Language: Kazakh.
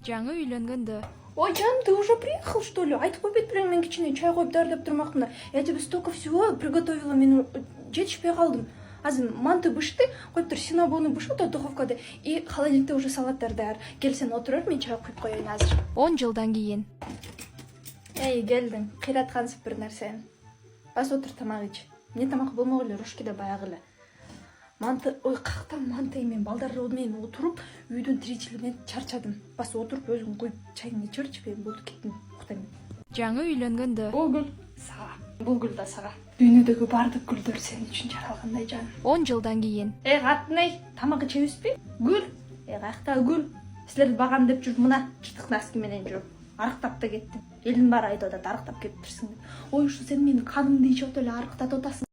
Жаңы үйлөнгөндө. Ой, Жан, ты уже приехал, что ли? Айтып қойып ет мен кичине чай қойып даярлап тұрмақпын да. Я тебе столько всего приготовила, мен жетішпей қалдым. Азыр манты бышты, қойып тұр, синабоны бышы да духовкада. И холодильникте уже салаттар даяр. Кел сен отырар, мен чай қойып қояйын азыр. 10 жылдан кейін. Эй, келдің, қиратқансып бір нәрсені. Бас отыр, тамақ іч. Не тамақ болмау эле, рушкиде баягы эле. Манты, ой, қақтан манты мен балдармен отырып, үйдің тиричилигинен чарчадым. Бас отырып, өзің қойып чайын ичерчи, мен болду кеттим, уктайм. Жаңы үйлөнгөндө. Бул гүл сага, бул гүл да сага. Дүйнөдөгү бардык гүлдөр сен үчүн жаралгандай, Жан. 10 жылдан кейін. Катынай, тамак ичебизби? Гүл. Каяктагы гүл. Силерди багам деп жүрүп, мына чытык носки менен жүрүп, арыктап да кеттим. Элдин баары айтып атат, арыктап кетиптирсиң деп. Ой, ушу сен менин канымды ичип эле арыктатып атасың.